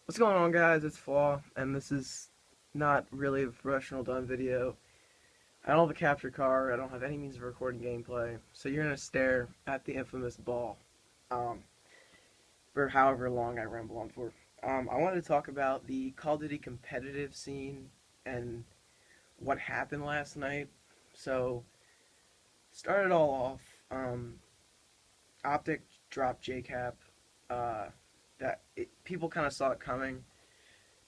What's going on, guys? It's Flaw, and this is not really a professional done video. I don't have a capture card, I don't have any means of recording gameplay, so you're gonna stare at the infamous ball um, for however long I ramble on for. I wanted to talk about the Call of Duty competitive scene and what happened last night. So, started all off, Optic dropped JCap. Uh, People kind of saw it coming.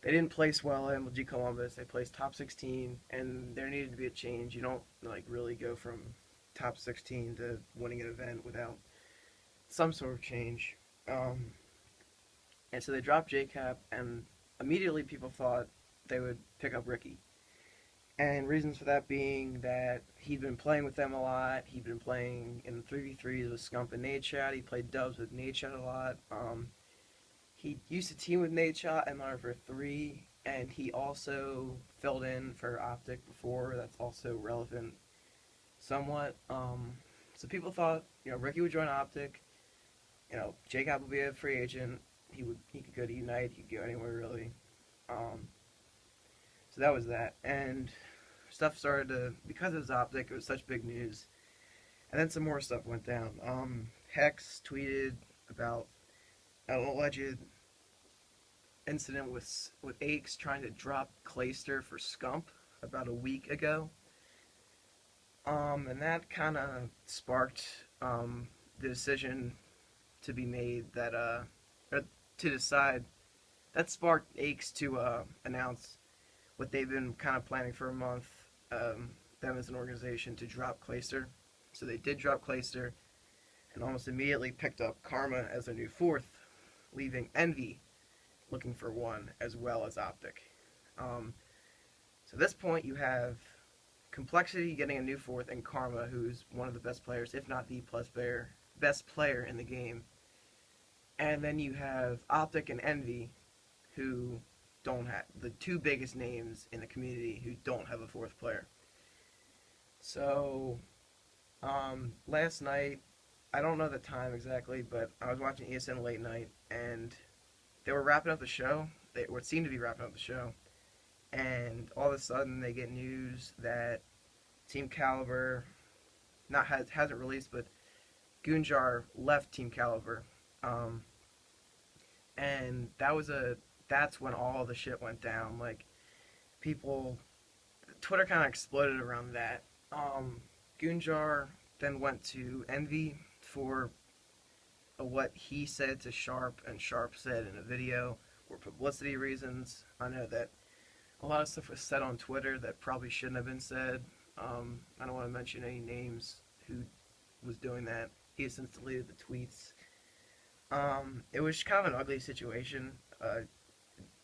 They didn't place well at MLG Columbus. They placed top 16, and there needed to be a change. You don't really go from top 16 to winning an event without some sort of change. Um, and so they dropped JCap, and immediately people thought they would pick up Ricky. And reasons for that being that he'd been playing with them a lot. He'd been playing in 3v3s with Scump and Nadeshot. He played dubs with Nadeshot a lot. He used to team with Nadeshot and Modern Warfare 3, and he also filled in for Optic before. That's also relevant somewhat. So people thought, Ricky would join Optic. Jacob would be a free agent. He could go to Unite. He could go anywhere really. Um, so that was that, and stuff started to, because it was Optic. It was such big news, and then some more stuff went down. Hex tweeted about an alleged incident with Aches trying to drop Clayster for Scump about a week ago. And that kind of sparked the decision to be made that or to decide that sparked Aches to announce what they've been kind of planning for a month. Them as an organization to drop Clayster. So they did drop Clayster, and almost immediately picked up Karma as their new fourth, leaving Envy looking for one, as well as Optic. Um, so at this point, you have Complexity getting a new fourth, and Karma, who's one of the best players, if not the best player in the game. And then you have Optic and Envy, who don't have the two biggest names in the community who don't have a fourth player. So last night, I don't know the time exactly, but I was watching ESN late night, and they were wrapping up the show. They what seemed to be wrapping up the show, and all of a sudden they get news that Team Caliber not hasn't released, but Goonjar left Team Caliber, um, and that's when all the shit went down. Like people, Twitter kind of exploded around that. Goonjar then went to Envy for what he said to Sharp and Sharp said in a video were publicity reasons. I know that a lot of stuff was said on Twitter that probably shouldn't have been said. I don't want to mention any names who was doing that. He has since deleted the tweets. It was kind of an ugly situation.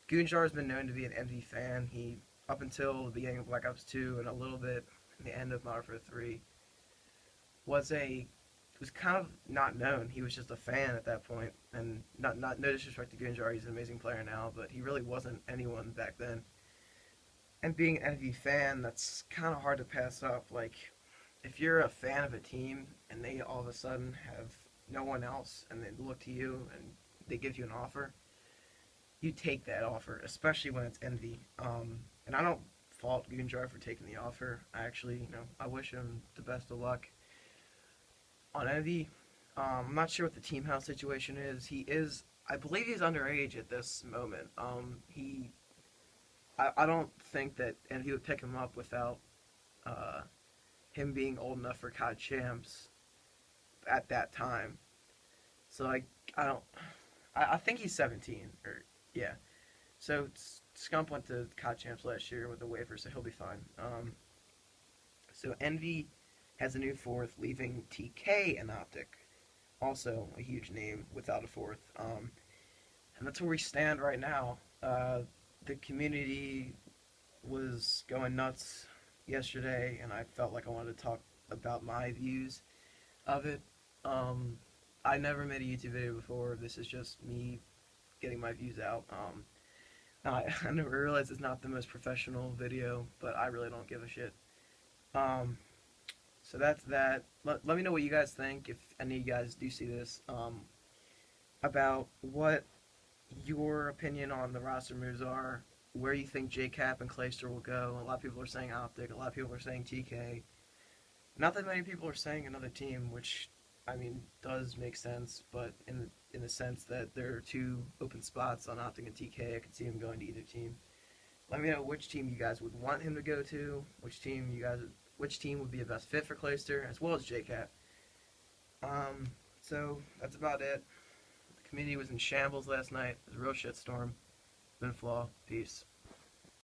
Goonjar has been known to be an Envy fan. He, up until the beginning of Black Ops 2 and a little bit in the end of Modern Warfare 3, was kind of not known. He was just a fan at that point, and not no disrespect to Goonjar, he's an amazing player now, but he really wasn't anyone back then. And being an Envy fan, that's kind of hard to pass up. Like, if you're a fan of a team and they all of a sudden have no one else, and they look to you and they give you an offer, you take that offer, especially when it's Envy. And I don't fault Goonjar for taking the offer. I actually, I wish him the best of luck on Envy. I'm not sure what the team house situation is. I believe he's underage at this moment. I don't think that Envy would pick him up without uh, him being old enough for COD champs at that time. So I don't, I think he's 17 or yeah. So Scump went to COD champs last year with a waiver, so he'll be fine. So Envy has a new fourth, leaving TK and Optic, also a huge name without a fourth. And that's where we stand right now. The community was going nuts yesterday, and I felt like I wanted to talk about my views of it. Um, I never made a YouTube video before. This is just me getting my views out. I never realized it's not the most professional video, but I really don't give a shit. Um, so that's that. Let me know what you guys think, if any of you guys do see this, about what your opinion on the roster moves are, where you think JCap and Clayster will go. A lot of people are saying Optic. A lot of people are saying TK. Not that many people are saying another team, which I mean does make sense, but in the sense that there are two open spots on Optic and TK, I could see him going to either team. Let me know which team you guys would want him to go to, which team would be the best fit for Clayster, as well as JCap. So that's about it. The committee was in shambles last night. It was a real shitstorm. Been a flaw. Peace.